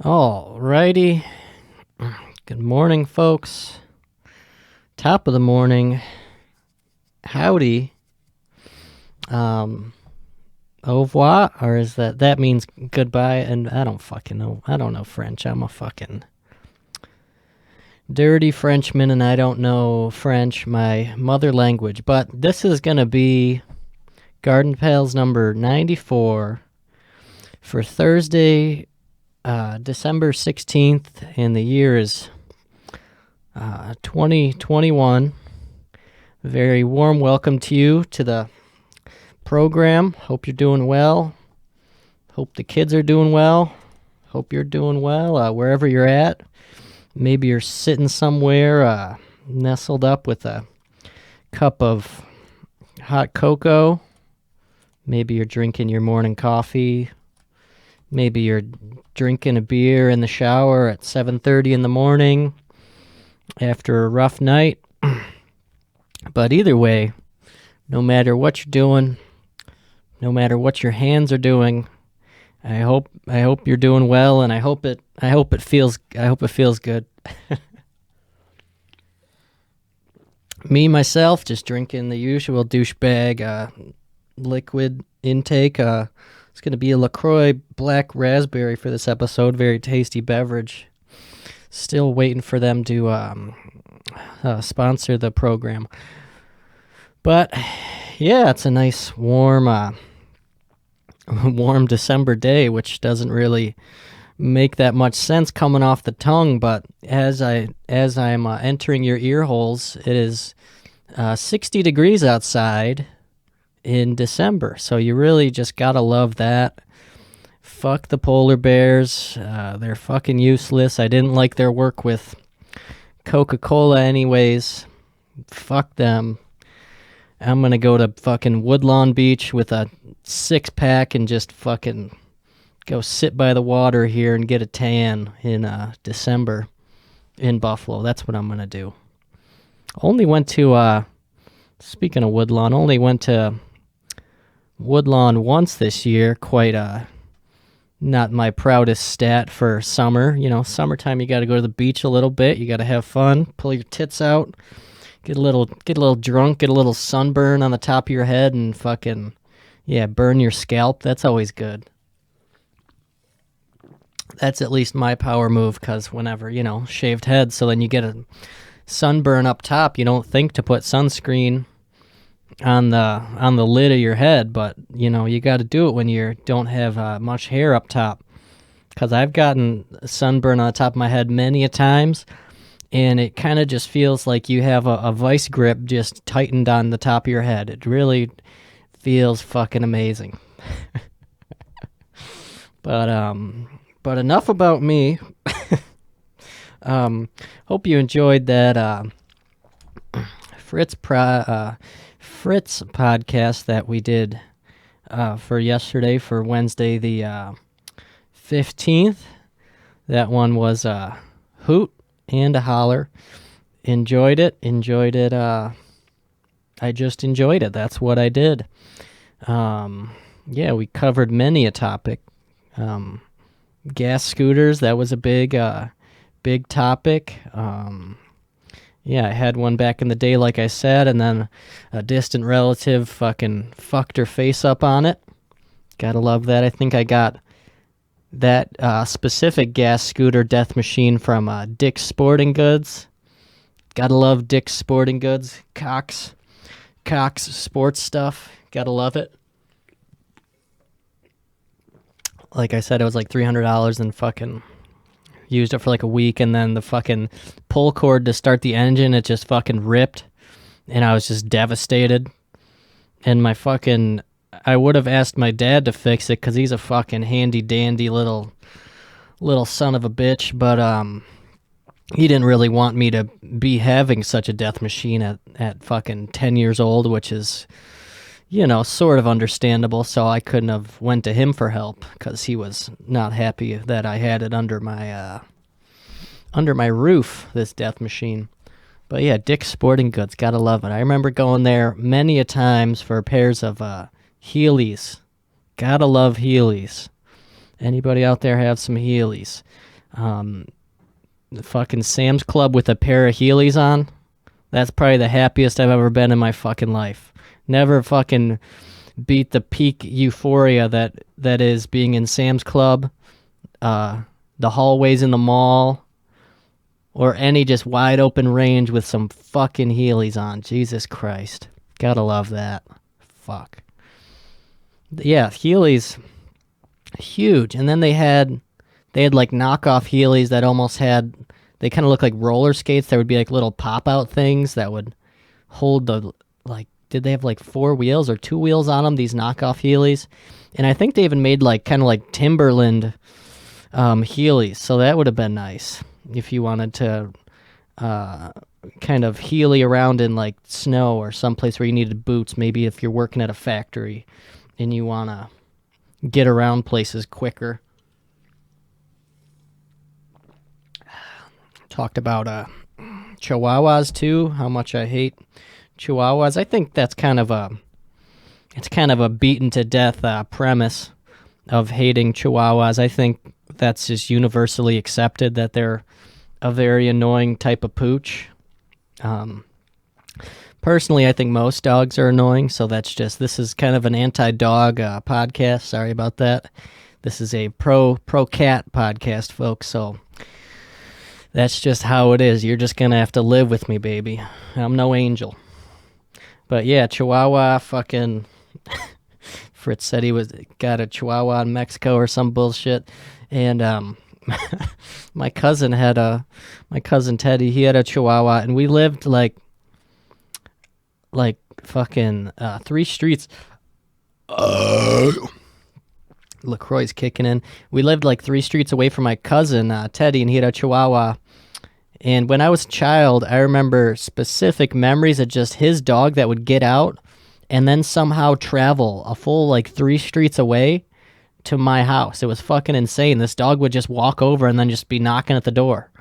Alrighty. Good morning, folks. Top of the morning. Howdy. Au revoir, or is that means goodbye? And I don't fucking know. I don't know French. I'm a fucking dirty Frenchman, and I don't know French, my mother language. But this is gonna be Garden Pals number 94 for Thursday, December 16th, and the year is 2021. Very warm welcome to you to the program. Hope you're doing well. Hope the kids are doing well. Hope you're doing well wherever you're at. Maybe you're sitting somewhere nestled up with a cup of hot cocoa. Maybe you're drinking your morning coffee. Maybe you're drinking a beer in the shower at 7:30 in the morning after a rough night. But either way, no matter what you're doing, no matter what your hands are doing, I hope you're doing well, and I hope it feels good. Me myself just drinking the usual douchebag liquid intake. It's going to be a LaCroix Black Raspberry for this episode. Very tasty beverage. Still waiting for them to sponsor the program. But yeah, it's a nice warm December day, which doesn't really make that much sense coming off the tongue. But as I'm entering your ear holes, it is 60 degrees outside in December, so you really just gotta love that. Fuck the polar bears. They're fucking useless. I didn't like their work with Coca-Cola anyways. Fuck them. I'm gonna go to fucking Woodlawn Beach with a 6-pack and just fucking go sit by the water here and get a tan in December in Buffalo. That's what I'm gonna do. Only went to speaking of Woodlawn, only went to Woodlawn once this year. Quite not my proudest stat for summer. You know, summertime you got to go to the beach a little bit. You got to have fun, pull your tits out, get a little drunk, get a little sunburn on the top of your head, and fucking burn your scalp. That's always good. That's at least my power move, because whenever, shaved head, so then you get a sunburn up top, you don't think to put sunscreen on the lid of your head, but you got to do it when you don't have much hair up top, because I've gotten sunburn on the top of my head many a times, and it kind of just feels like you have a vice grip just tightened on the top of your head. It really feels fucking amazing. But enough about me. Hope you enjoyed that Fritz podcast that we did for yesterday, for Wednesday the 15th. That one was a hoot and a holler. Enjoyed it. I just enjoyed it. That's what I did. We covered many a topic. Gas scooters, that was a big topic. I had one back in the day, like I said, and then a distant relative fucking fucked her face up on it. Gotta love that. I think I got that specific gas scooter death machine from Dick's Sporting Goods. Gotta love Dick's Sporting Goods. Cox sports stuff. Gotta love it. Like I said, it was like $300 and fucking used it for like a week, and then the fucking pull cord to start the engine, it just fucking ripped, and I was just devastated. And I would have asked my dad to fix it, because he's a fucking handy dandy little son of a bitch, but he didn't really want me to be having such a death machine at fucking 10 years old, which is, sort of understandable. So I couldn't have went to him for help, because he was not happy that I had it under my roof, this death machine. But yeah, Dick's Sporting Goods, gotta love it. I remember going there many a times for pairs of Heelys. Gotta love Heelys. Anybody out there have some Heelys? The fucking Sam's Club with a pair of Heelys on. That's probably the happiest I've ever been in my fucking life. Never fucking beat the peak euphoria that is being in Sam's Club, the hallways in the mall, or any just wide open range with some fucking Heelys on. Jesus Christ. Gotta love that. Fuck. Yeah, Heelys, huge. And then they had like knockoff Heelys that almost had, they kind of look like roller skates. There would be like little pop out things that would hold the, like, did they have like 4 wheels or 2 wheels on them, these knockoff Heelys? And I think they even made like kind of like Timberland Heelys. So that would have been nice if you wanted to kind of Heely around in like snow or someplace where you needed boots. Maybe if you're working at a factory and you want to get around places quicker. Talked about Chihuahuas too, how much I hate Chihuahuas. I think that's kind of a beaten to death premise of hating Chihuahuas. I think that's just universally accepted that they're a very annoying type of pooch. Personally, I think most dogs are annoying, so this is kind of an anti-dog podcast. Sorry about that. This is a pro-cat podcast, folks, so that's just how it is. You're just going to have to live with me, baby. I'm no angel. But yeah, Chihuahua fucking... Fritz said he got a Chihuahua in Mexico or some bullshit. And my cousin Teddy, he had a Chihuahua, and we lived like fucking 3 streets. LaCroix's kicking in. We lived like 3 streets away from my cousin Teddy, and he had a Chihuahua. And when I was a child, I remember specific memories of just his dog that would get out and then somehow travel a full like 3 streets away to my house. It was fucking insane. This dog would just walk over and then just be knocking at the door.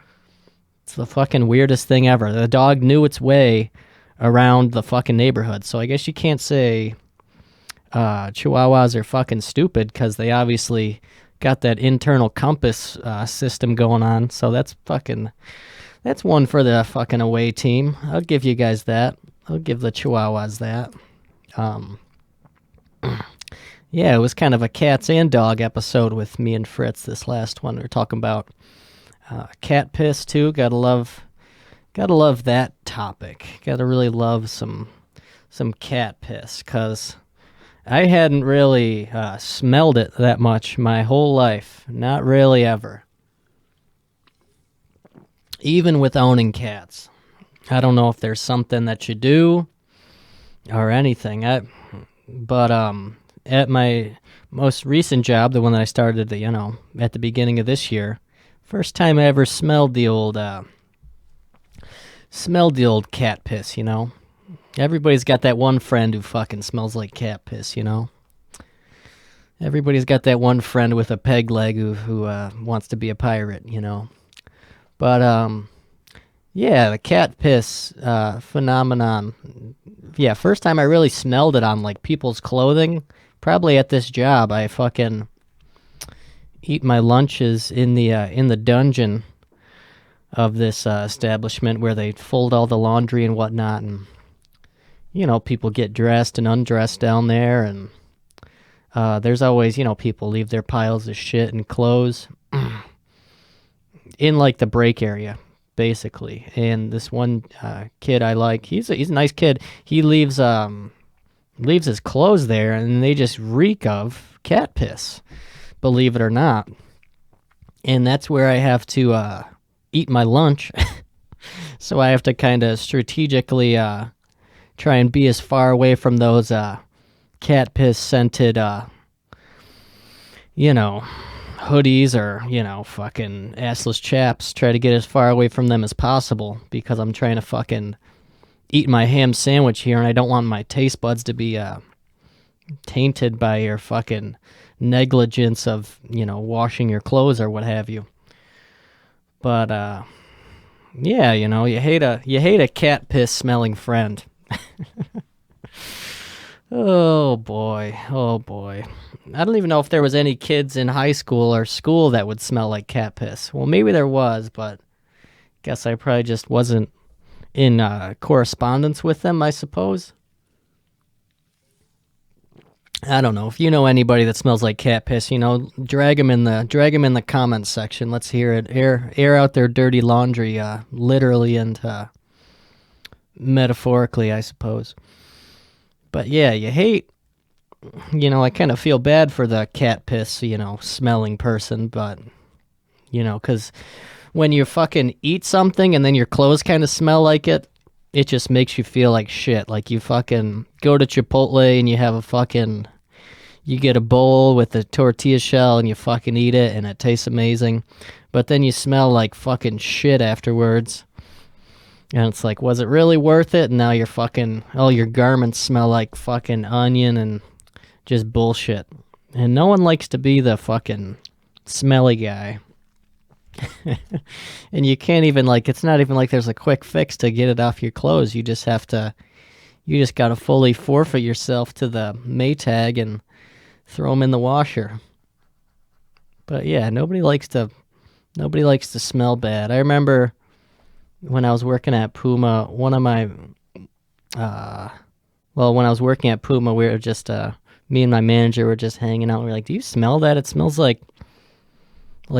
It's the fucking weirdest thing ever. The dog knew its way around the fucking neighborhood. So I guess you can't say Chihuahuas are fucking stupid, because they obviously got that internal compass system going on. So that's one for the fucking away team. I'll give you guys that. I'll give the Chihuahuas that. Yeah, it was kind of a cats and dog episode with me and Fritz. This last one, we were talking about cat piss too. Gotta love that topic. Gotta really love some cat piss, because I hadn't really smelled it that much my whole life. Not really ever. Even with owning cats. I don't know if there's something that you do or anything. But at my most recent job, the one that I started, at the beginning of this year, first time I ever smelled the old cat piss, Everybody's got that one friend who fucking smells like cat piss, Everybody's got that one friend with a peg leg who wants to be a pirate, But, yeah, the cat piss phenomenon. Yeah, first time I really smelled it on, like, people's clothing, probably at this job. I fucking eat my lunches in the dungeon of this establishment where they fold all the laundry and whatnot, and, people get dressed and undressed down there, and there's always, people leave their piles of shit and clothes in, like, the break area, basically. And this one kid I like, he's a nice kid. He leaves his clothes there, and they just reek of cat piss, believe it or not. And that's where I have to eat my lunch. So I have to kind of strategically try and be as far away from those cat piss scented hoodies or, fucking assless chaps. Try to get as far away from them as possible, because I'm trying to fucking eat my ham sandwich here, and I don't want my taste buds to be tainted by your fucking negligence of, washing your clothes or what have you. But, yeah, you hate a cat piss smelling friend. Oh boy, oh boy. I don't even know if there was any kids in high school or school that would smell like cat piss. Well, maybe there was, but guess I probably just wasn't in correspondence with them, I suppose. I don't know. If you know anybody that smells like cat piss, drag 'em in the comments section. Let's hear it. Air out their dirty laundry, literally and metaphorically, I suppose. But yeah, I kind of feel bad for the cat piss, smelling person, but, because when you fucking eat something and then your clothes kind of smell like it just makes you feel like shit. Like you fucking go to Chipotle and you get a bowl with a tortilla shell and you fucking eat it and it tastes amazing. But then you smell like fucking shit afterwards. And it's like, was it really worth it? And now all your garments smell like fucking onion and just bullshit. And no one likes to be the fucking smelly guy. And you can't even, it's not even like there's a quick fix to get it off your clothes. You just gotta fully forfeit yourself to the Maytag and throw them in the washer. But yeah, nobody likes to smell bad. I remember when I was working at Puma, when I was working at Puma, we were just, me and my manager were just hanging out. We were like, do you smell that? It smells like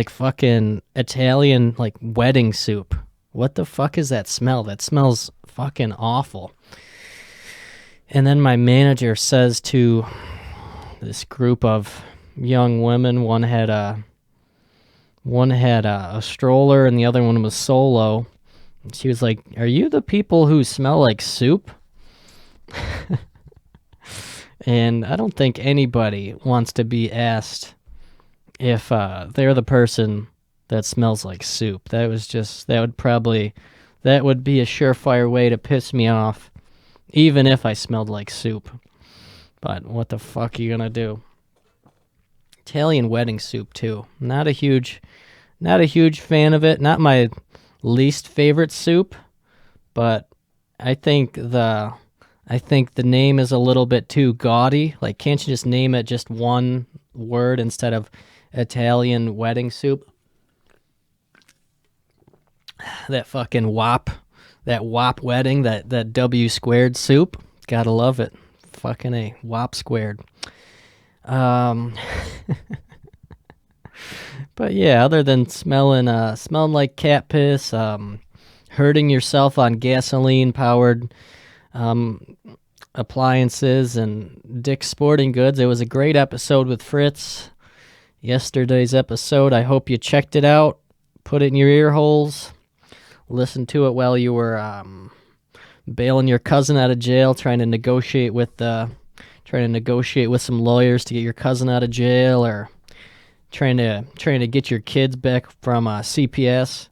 fucking Italian, like wedding soup. What the fuck is that smell? That smells fucking awful. And then my manager says to this group of young women, one had a stroller and the other one was solo. She was like, "Are you the people who smell like soup?" And I don't think anybody wants to be asked if they're the person that smells like soup. That would be a surefire way to piss me off, even if I smelled like soup. But what the fuck are you gonna do? Italian wedding soup too. Not a huge fan of it. Not my least favorite soup, but I think the name is a little bit too gaudy. Like, can't you just name it just one word instead of Italian wedding soup? That fucking WAP wedding, that W squared soup. Gotta love it. Fucking A, WAP squared. But yeah, other than smelling like cat piss, hurting yourself on gasoline-powered appliances and Dick's Sporting Goods, it was a great episode with Fritz. Yesterday's episode, I hope you checked it out, put it in your ear holes, listen to it while you were bailing your cousin out of jail, trying to negotiate with some lawyers to get your cousin out of jail, or trying to get your kids back from CPS.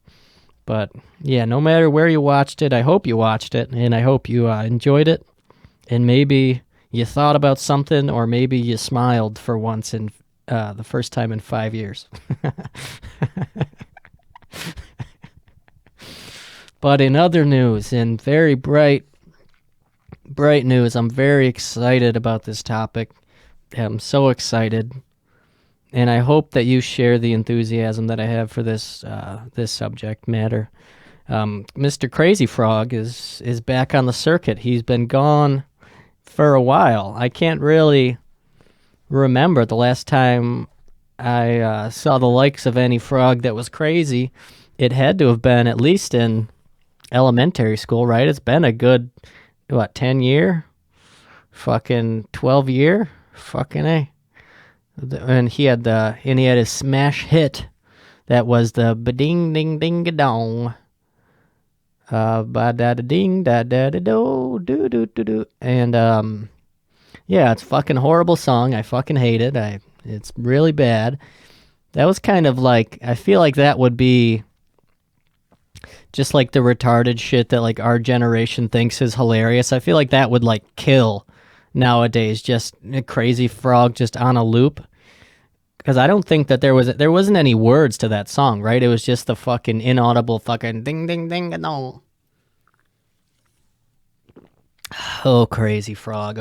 But yeah, no matter where you watched it, I hope you watched it, and I hope you enjoyed it, and maybe you thought about something, or maybe you smiled for once in the first time in 5 years. But in other news, in very bright news, I'm very excited about this topic. I'm so excited, and I hope that you share the enthusiasm that I have for this subject matter. Mr. Crazy Frog is back on the circuit. He's been gone for a while. I can't really remember the last time I saw the likes of any frog that was crazy. It had to have been at least in elementary school, right? It's been a good, 10-year? Fucking 12-year? Fucking A. And he had his smash hit that was the ba-ding ding ding dong. Ba da da ding da da da do do do do do. And yeah, it's a fucking horrible song. I fucking hate it. It's really bad. That was kind of like, I feel like that would be just like the retarded shit that like our generation thinks is hilarious. I feel like that would like kill nowadays, just a Crazy Frog just on a loop. Because I don't think that there wasn't any words to that song, right? It was just the fucking inaudible fucking ding ding ding no. Oh, Crazy Frog.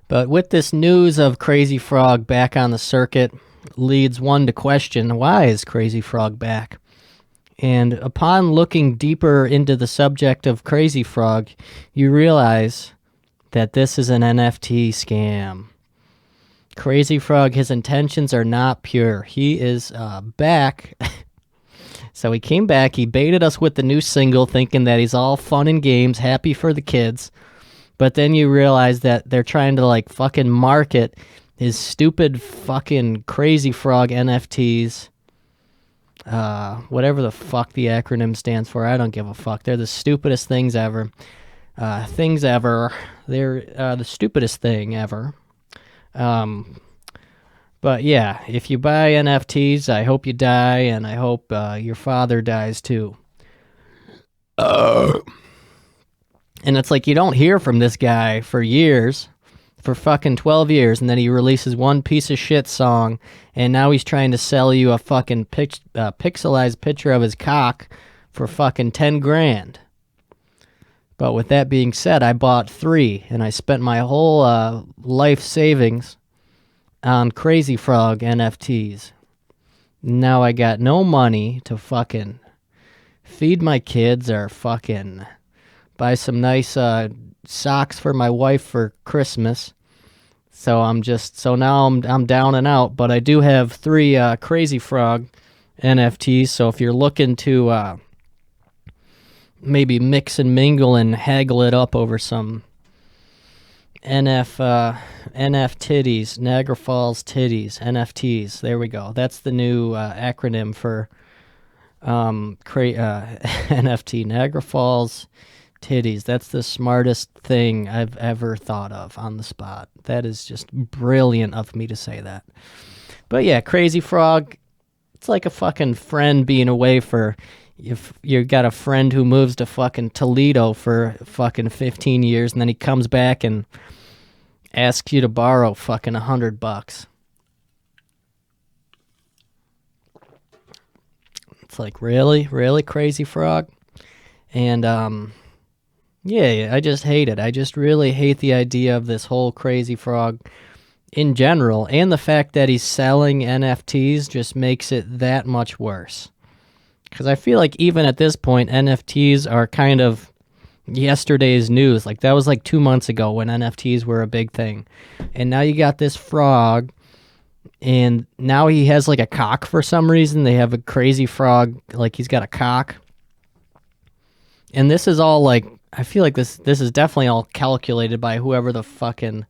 But with this news of Crazy Frog back on the circuit, leads one to question, why is Crazy Frog back? And upon looking deeper into the subject of Crazy Frog, you realize that this is an NFT scam. Crazy Frog, his intentions are not pure. He is back. So he came back, he baited us with the new single, thinking that he's all fun and games, happy for the kids. But then you realize that they're trying to like fucking market his stupid fucking Crazy Frog NFTs. Whatever the fuck the acronym stands for, I don't give a fuck. They're the stupidest things ever. They're the stupidest thing ever. But yeah, if you buy NFTs, I hope you die, and I hope your father dies too. And it's like you don't hear from this guy for years, for fucking 12 years, and then he releases one piece of shit song, and now he's trying to sell you a fucking pixelized picture of his cock for fucking 10 grand. But with that being said, I bought 3, and I spent my whole life savings on Crazy Frog NFTs. Now I got no money to fucking feed my kids or fucking buy some nice socks for my wife for Christmas. So now I'm down and out, but I do have 3 Crazy Frog NFTs. So if you're looking to maybe mix and mingle and haggle it up over some NF titties, Niagara Falls titties, NFTs. There we go. That's the new acronym for NFT, Niagara Falls titties. That's the smartest thing I've ever thought of on the spot. That is just brilliant of me to say that. But yeah, Crazy Frog, it's like a fucking friend being away for, if you got a friend who moves to fucking Toledo for fucking 15 years and then he comes back and asks you to borrow fucking $100. It's like, really Crazy Frog? And yeah, I just hate it. I just really hate the idea of this whole Crazy Frog in general, and the fact that he's selling NFTs just makes it that much worse. Because I feel like even at this point, NFTs are kind of yesterday's news. Like, that was like 2 months ago when NFTs were a big thing. And now you got this frog, and now he has like a cock for some reason. They have a Crazy Frog, like he's got a cock. And this is all like, I feel like this is definitely all calculated by whoever the fucking,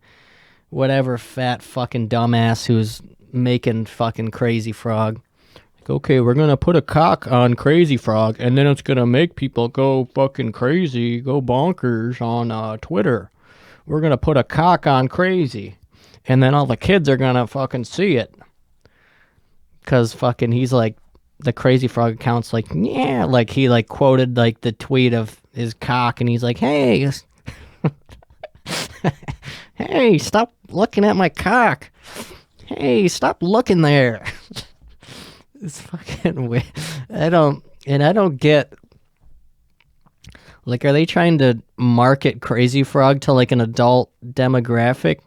whatever fat fucking dumbass who's making fucking Crazy Frog. Like, okay, we're gonna put a cock on Crazy Frog, and then it's gonna make people go fucking crazy, go bonkers on Twitter. We're gonna put a cock on Crazy, and then all the kids are gonna fucking see it. Cause fucking he's like, the Crazy Frog account's like, yeah, like he like quoted like the tweet of his cock, and he's like, hey, hey, stop looking at my cock. Hey, stop looking there. It's fucking weird. I don't get, like, are they trying to market Crazy Frog to like an adult demographic?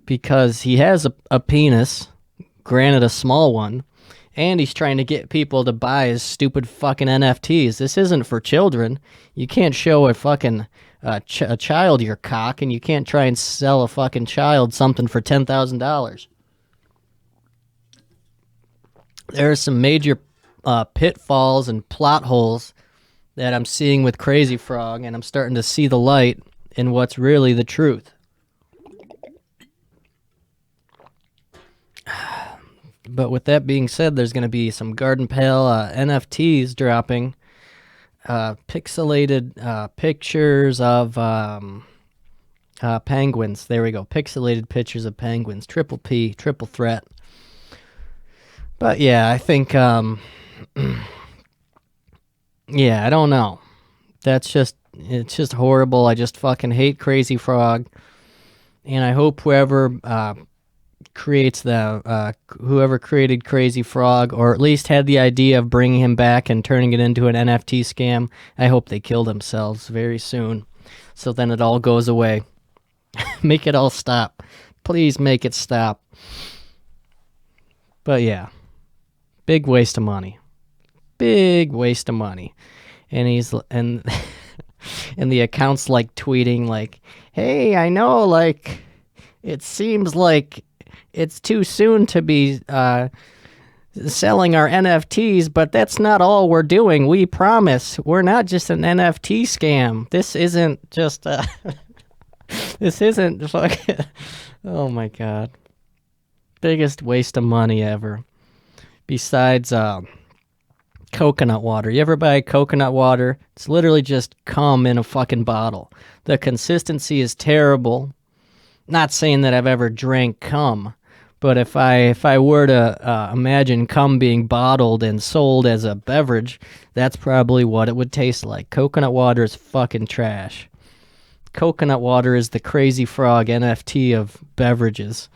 Because he has a penis, granted a small one, and he's trying to get people to buy his stupid fucking NFTs. This isn't for children. You can't show a fucking a child your cock, and you can't try and sell a fucking child something for $10,000. There are some major pitfalls and plot holes that I'm seeing with Crazy Frog, and I'm starting to see the light in what's really the truth. But with that being said, there's going to be some Garden Pale NFTs dropping. Pixelated pictures of penguins. There we go. Pixelated pictures of penguins. Triple P, triple threat. But yeah, I think, yeah, I don't know. It's just horrible. I just fucking hate Crazy Frog. And I hope whoever creates whoever created Crazy Frog, or at least had the idea of bringing him back and turning it into an NFT scam, I hope they kill themselves very soon. So then it all goes away. Make it all stop. Please make it stop. But yeah, big waste of money. Big waste of money. And and the account's like tweeting like, "Hey, I know like it seems like it's too soon to be selling our NFTs, but that's not all we're doing. We promise. We're not just an NFT scam. This isn't just this isn't fucking oh my god. Biggest waste of money ever. Besides coconut water. You ever buy coconut water? It's literally just cum in a fucking bottle. The consistency is terrible. Not saying that I've ever drank cum, but if I were to imagine cum being bottled and sold as a beverage, that's probably what it would taste like. Coconut water is fucking trash. Coconut water is the Crazy Frog NFT of beverages.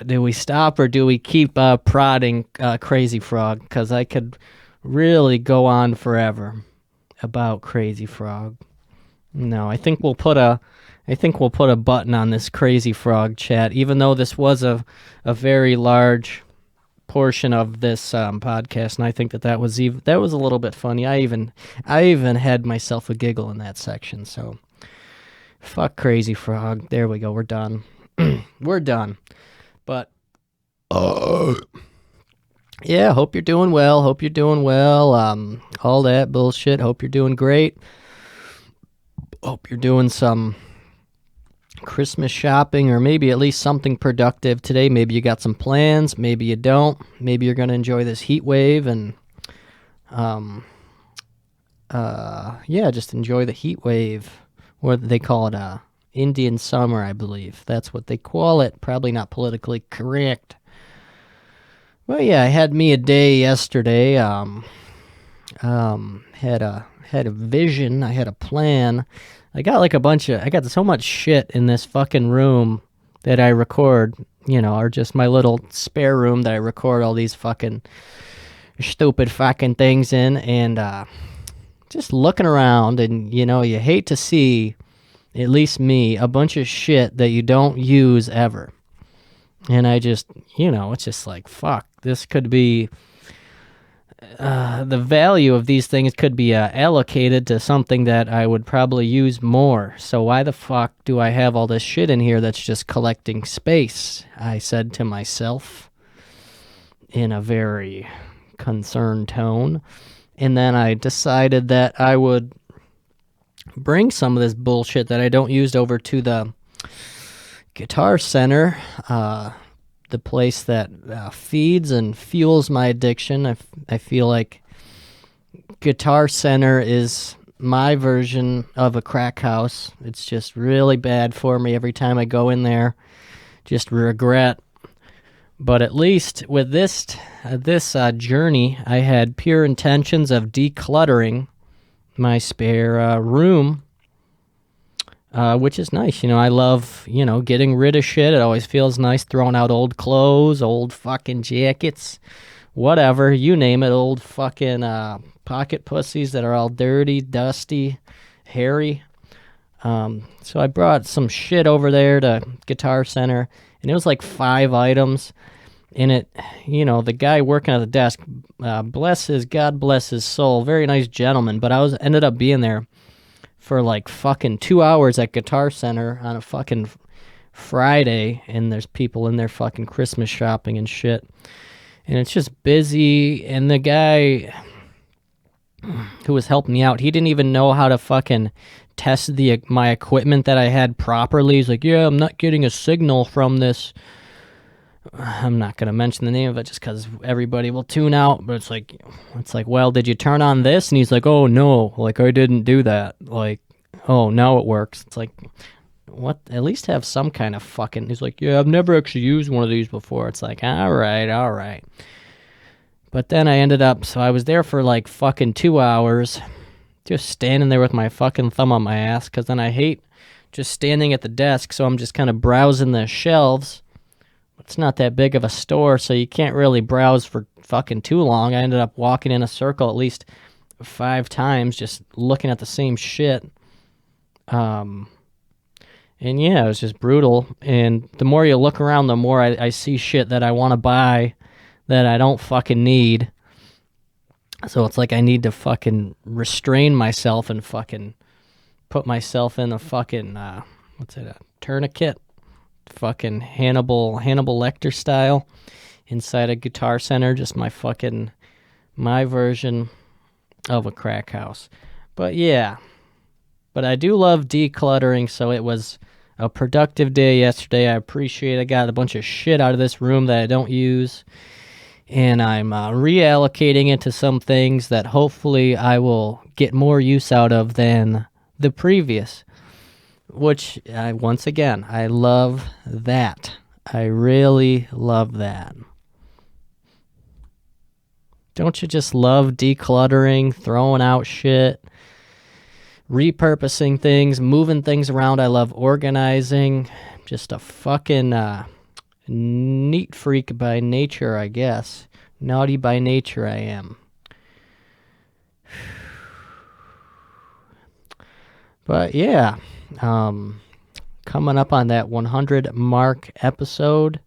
Do we stop or do we keep prodding Crazy Frog? Because I could really go on forever about Crazy Frog. No, I think we'll put a button on this Crazy Frog chat, even though this was a very large portion of this podcast, and I think that was a little bit funny. I even had myself a giggle in that section. So fuck Crazy Frog. There we go. We're done. We're done. But yeah, hope you're doing well. All that bullshit. Hope you're doing great. Hope you're doing some Christmas shopping, or maybe at least something productive today. Maybe you got some plans. Maybe you don't. Maybe you're going to enjoy this heat wave and just enjoy the heat wave. Or they call it Indian summer, I believe. That's what they call it. Probably not politically correct. Well, yeah, I had me a day yesterday. Had a vision. I had a plan. I got so much shit in this fucking room that I record, or just my little spare room that I record all these fucking stupid fucking things in, and just looking around, and you hate to see, at least me, a bunch of shit that you don't use ever. And I just, it's just like, fuck, this could be, the value of these things could be allocated to something that I would probably use more. So why the fuck do I have all this shit in here that's just collecting space? I said to myself in a very concerned tone. And then I decided that I would bring some of this bullshit that I don't use over to the Guitar Center, the place that feeds and fuels my addiction. I feel like Guitar Center is my version of a crack house. It's just really bad for me every time I go in there. Just regret. But at least with this journey, I had pure intentions of decluttering my spare room, which is nice. I love, getting rid of shit. It always feels nice throwing out old clothes, old fucking jackets, whatever, you name it, old fucking pocket pussies that are all dirty, dusty, hairy. So I brought some shit over there to Guitar Center, and it was like 5 items. And it, the guy working at the desk, God bless his soul, very nice gentleman, but I ended up being there for like fucking 2 hours at Guitar Center on a fucking Friday, and there's people in there fucking Christmas shopping and shit. And it's just busy, and the guy who was helping me out, he didn't even know how to fucking test my equipment that I had properly. He's like, yeah, I'm not getting a signal from this. I'm not going to mention the name of it just because everybody will tune out, but it's like, well, did you turn on this? And he's like, oh, no, like, I didn't do that. Like, oh, now it works. It's like, what? At least have some kind of fucking, he's like, yeah, I've never actually used one of these before. It's like, all right. But then I ended up, so I was there for like fucking 2 hours, just standing there with my fucking thumb on my ass, because then I hate just standing at the desk, so I'm just kind of browsing the shelves. It's not that big of a store, so you can't really browse for fucking too long. I ended up walking in a circle at least 5 times just looking at the same shit. And yeah, it was just brutal. And the more you look around, the more I see shit that I want to buy that I don't fucking need. So it's like I need to fucking restrain myself and fucking put myself in a fucking, what's it, a tourniquet? Fucking Hannibal Lecter style inside a Guitar Center. Just my version of a crack house. But yeah. But I do love decluttering, so it was a productive day yesterday. I appreciate it. I got a bunch of shit out of this room that I don't use, and I'm reallocating it to some things that hopefully I will get more use out of than the previous, which, once again, I love that. I really love that. Don't you just love decluttering, throwing out shit, repurposing things, moving things around? I love organizing. Just a fucking neat freak by nature, I guess. Naughty by nature I am. But yeah, coming up on that 100 mark episode.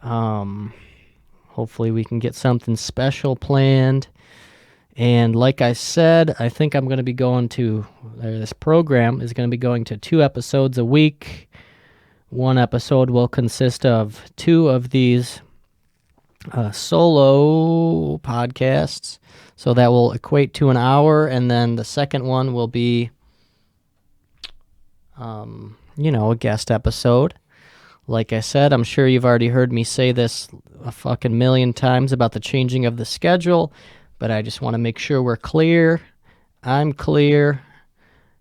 Hopefully we can get something special planned. And like I said, I think I'm going to be going to, this program is going to be going to 2 episodes a week. One episode will consist of 2 of these solo podcasts. So that will equate to an hour. And then the second one will be, a guest episode. Like I said, I'm sure you've already heard me say this a fucking million times about the changing of the schedule, but I just want to make sure we're clear. I'm clear.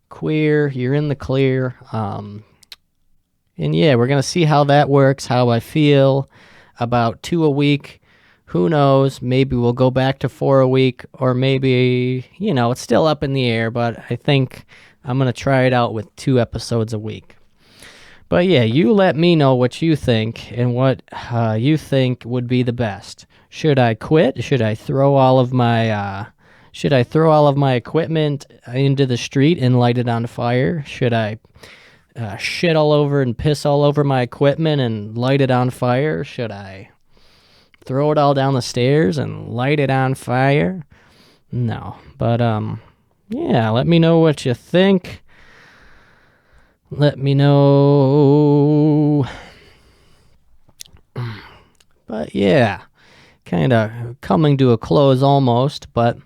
Queer, you're in the clear. And yeah, we're going to see how that works, how I feel about 2 a week. Who knows? Maybe we'll go back to 4 a week, or maybe, it's still up in the air, but I think I'm going to try it out with 2 episodes a week. But yeah, you let me know what you think and what you think would be the best. Should I quit? Should I throw all of my equipment into the street and light it on fire? Should I shit all over and piss all over my equipment and light it on fire? Should I throw it all down the stairs and light it on fire? No, but yeah, let me know what you think. Let me know. But yeah, kind of coming to a close almost. But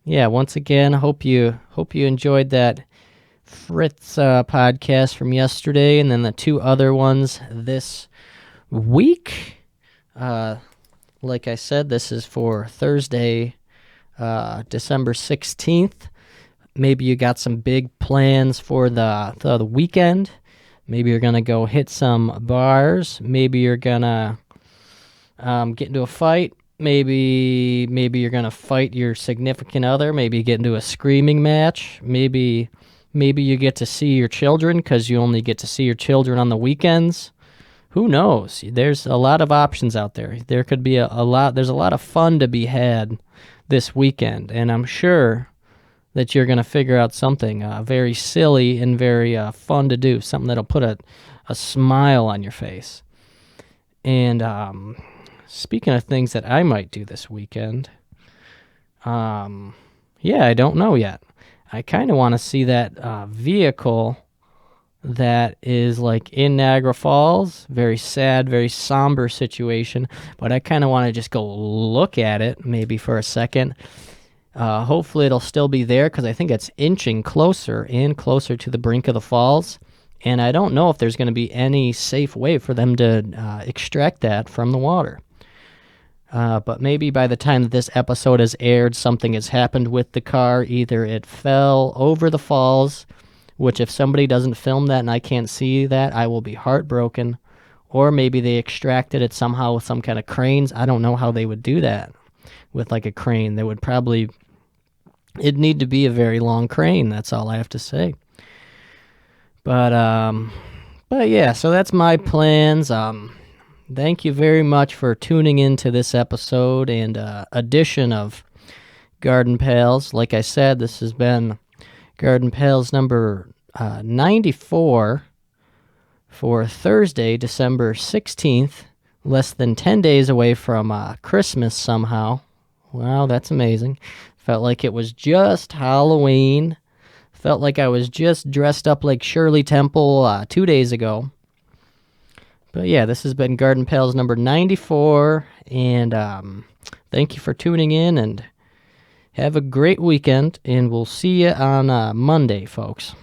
yeah, once again, hope you enjoyed that Fritz podcast from yesterday, and then the 2 other ones this week. Like I said, this is for Thursday, December 16th. Maybe you got some big plans for the weekend. Maybe you're going to go hit some bars. Maybe you're going to get into a fight. Maybe you're going to fight your significant other. Maybe you get into a screaming match. Maybe you get to see your children because you only get to see your children on the weekends. Who knows? There's a lot of options out there. There could be there's a lot of fun to be had this weekend, and I'm sure that you're going to figure out something very silly and very fun to do, something that'll put a smile on your face. And speaking of things that I might do this weekend, yeah, I don't know yet. I kind of want to see that vehicle that is like in Niagara Falls. Very sad, very somber situation, but I kind of want to just go look at it maybe for a second. Hopefully it'll still be there because I think it's inching closer and closer to the brink of the falls. And I don't know if there's going to be any safe way for them to extract that from the water. But maybe by the time that this episode is aired, something has happened with the car. Either it fell over the falls, which if somebody doesn't film that and I can't see that, I will be heartbroken. Or maybe they extracted it somehow with some kind of cranes. I don't know how they would do that with like a crane. They would it'd need to be a very long crane. That's all I have to say. But yeah, so that's my plans. Thank you very much for tuning into this episode and edition of Garden Pals. Like I said, this has been Garden Pals number 94 for Thursday, December 16th, less than 10 days away from Christmas somehow. Wow, that's amazing. Felt like it was just Halloween. Felt like I was just dressed up like Shirley Temple 2 days ago. But yeah, this has been Garden Pals number 94, and thank you for tuning in, and have a great weekend, and we'll see you on Monday, folks.